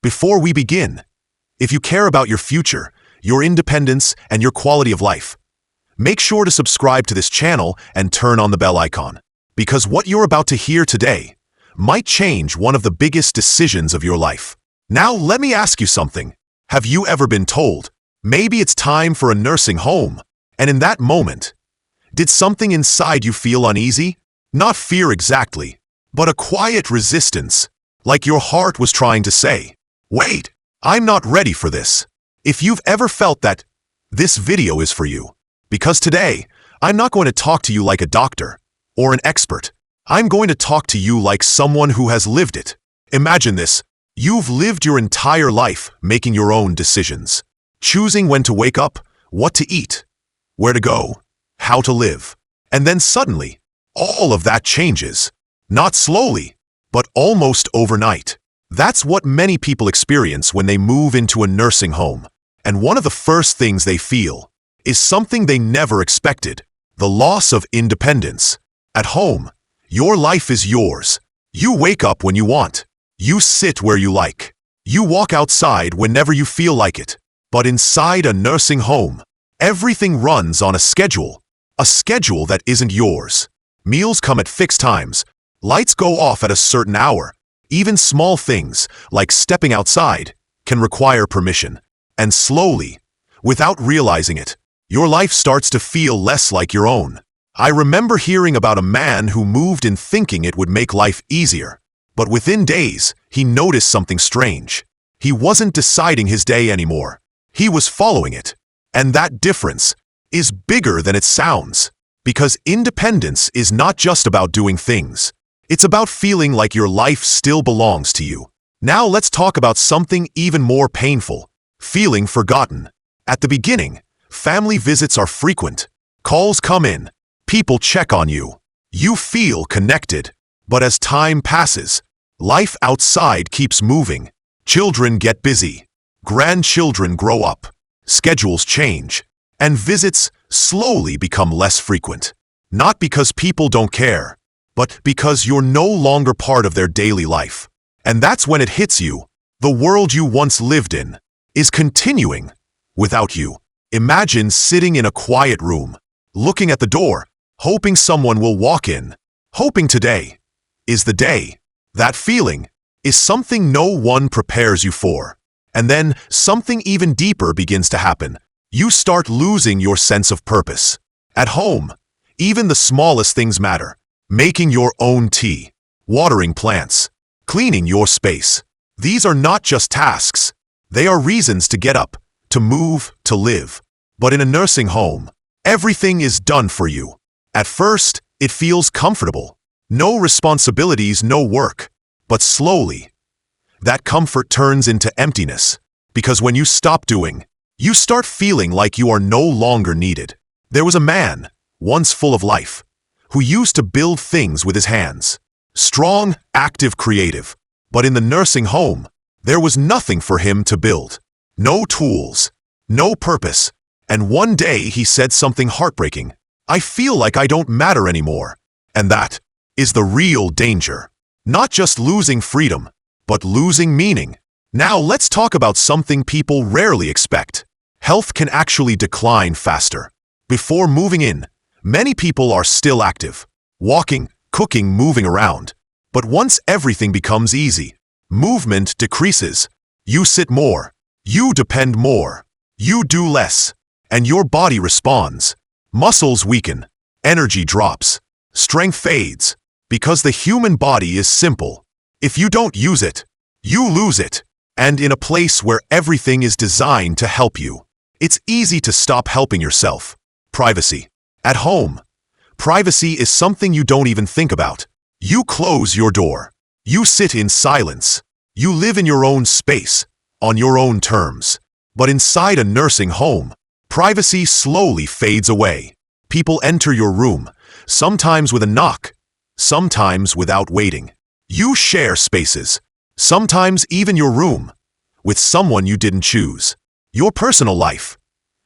Before we begin, if you care about your future, your independence, and your quality of life, make sure to subscribe to this channel and turn on the bell icon, because what you're about to hear today might change one of the biggest decisions of your life. Now, let me ask you something. Have you ever been told, maybe it's time for a nursing home? And in that moment, did something inside you feel uneasy? Not fear exactly, but a quiet resistance, like your heart was trying to say, wait, I'm not ready for this. If you've ever felt that, this video is for you. Because today, I'm not going to talk to you like a doctor or an expert. I'm going to talk to you like someone who has lived it. Imagine this. You've lived your entire life making your own decisions, choosing when to wake up, what to eat, where to go, how to live. And then suddenly, all of that changes. Not slowly, but almost overnight. That's what many people experience when they move into a nursing home. And one of the first things they feel is something they never expected: the loss of independence. At home, your life is yours. You wake up when you want. You sit where you like. You walk outside whenever you feel like it. But inside a nursing home, everything runs on a schedule that isn't yours. Meals come at fixed times. Lights go off at a certain hour. Even small things, like stepping outside, can require permission. And slowly, without realizing it, your life starts to feel less like your own. I remember hearing about a man who moved in thinking it would make life easier. But within days, he noticed something strange. He wasn't deciding his day anymore. He was following it. And that difference is bigger than it sounds. Because independence is not just about doing things. It's about feeling like your life still belongs to you. Now let's talk about something even more painful: feeling forgotten. At the beginning, family visits are frequent. Calls come in. People check on you. You feel connected. But as time passes, life outside keeps moving. Children get busy. Grandchildren grow up. Schedules change. And visits slowly become less frequent. Not because people don't care, but because you're no longer part of their daily life. And that's when it hits you. The world you once lived in is continuing without you. Imagine sitting in a quiet room, looking at the door, hoping someone will walk in, hoping today is the day. That feeling is something no one prepares you for. And then something even deeper begins to happen. You start losing your sense of purpose. At home, even the smallest things matter. Making your own tea, watering plants, cleaning your space. These are not just tasks. They are reasons to get up, to move, to live. But in a nursing home, everything is done for you. At first, it feels comfortable. No responsibilities, no work. But slowly, that comfort turns into emptiness. Because when you stop doing, you start feeling like you are no longer needed. There was a man, once full of life, who used to build things with his hands. Strong, active, creative. But in the nursing home, there was nothing for him to build. No tools, no purpose. And one day he said something heartbreaking: I feel like I don't matter anymore. And that is the real danger. Not just losing freedom, but losing meaning. Now let's talk about something people rarely expect. Health can actually decline faster. Before moving in, many people are still active, walking, cooking, moving around. But once everything becomes easy, movement decreases. You sit more, you depend more, you do less, and your body responds. Muscles weaken, energy drops, strength fades, because the human body is simple. If you don't use it, you lose it. And in a place where everything is designed to help you, it's easy to stop helping yourself. Privacy. At home, privacy is something you don't even think about. You close your door. You sit in silence. You live in your own space, on your own terms. But inside a nursing home, privacy slowly fades away. People enter your room, sometimes with a knock, sometimes without waiting. You share spaces, sometimes even your room, with someone you didn't choose. Your personal life,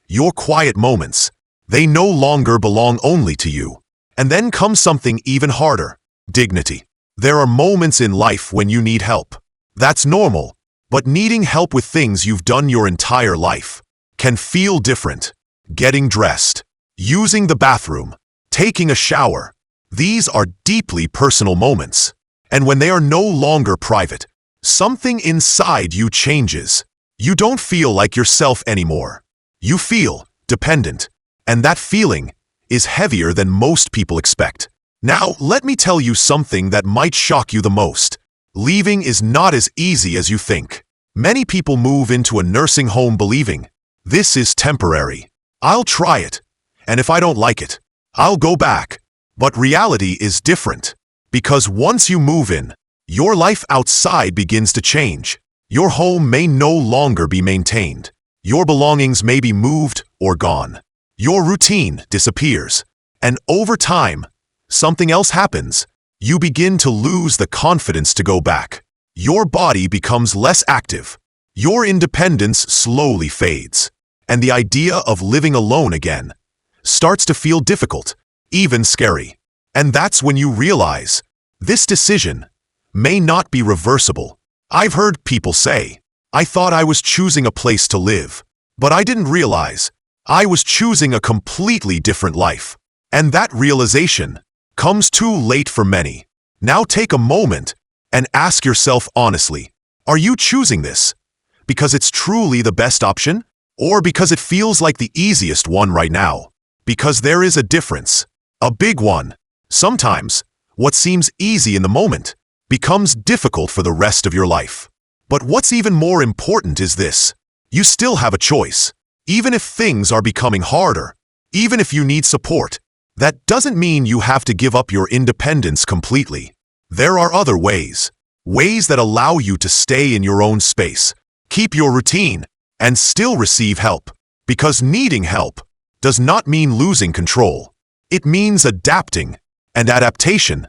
your quiet moments, they no longer belong only to you. And then comes something even harder: dignity. There are moments in life when you need help. That's normal. But needing help with things you've done your entire life can feel different. Getting dressed, using the bathroom, taking a shower. These are deeply personal moments. And when they are no longer private, something inside you changes. You don't feel like yourself anymore. You feel dependent. And that feeling is heavier than most people expect. Now, let me tell you something that might shock you the most. Leaving is not as easy as you think. Many people move into a nursing home believing, this is temporary. I'll try it. And if I don't like it, I'll go back. But reality is different. Because once you move in, your life outside begins to change. Your home may no longer be maintained. Your belongings may be moved or gone. Your routine disappears. And over time, something else happens. You begin to lose the confidence to go back. Your body becomes less active. Your independence slowly fades. And the idea of living alone again starts to feel difficult, even scary. And that's when you realize this decision may not be reversible. I've heard people say, I thought I was choosing a place to live, but I didn't realize I was choosing a completely different life. And that realization comes too late for many. Now take a moment and ask yourself honestly, are you choosing this because it's truly the best option, or because it feels like the easiest one right now? Because there is a difference, a big one. Sometimes, what seems easy in the moment becomes difficult for the rest of your life. But what's even more important is this: you still have a choice. Even if things are becoming harder, even if you need support, that doesn't mean you have to give up your independence completely. There are other ways that allow you to stay in your own space, keep your routine, and still receive help. Because needing help does not mean losing control. It means adapting, and adaptation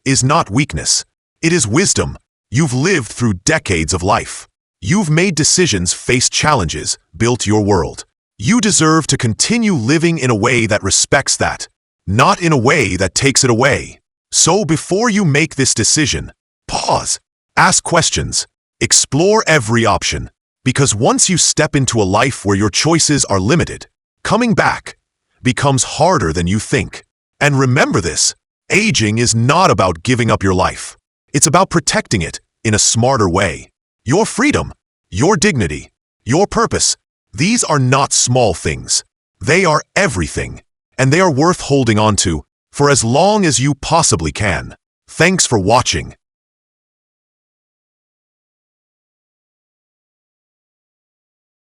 is not weakness. It is wisdom. You've lived through decades of life. You've made decisions, faced challenges, built your world. You deserve to continue living in a way that respects that, not in a way that takes it away. So before you make this decision, pause, ask questions, explore every option. Because once you step into a life where your choices are limited, coming back becomes harder than you think. And remember this, aging is not about giving up your life. It's about protecting it in a smarter way. Your freedom, your dignity, your purpose, these are not small things. They are everything. And they are worth holding on to for as long as you possibly can. Thanks for watching.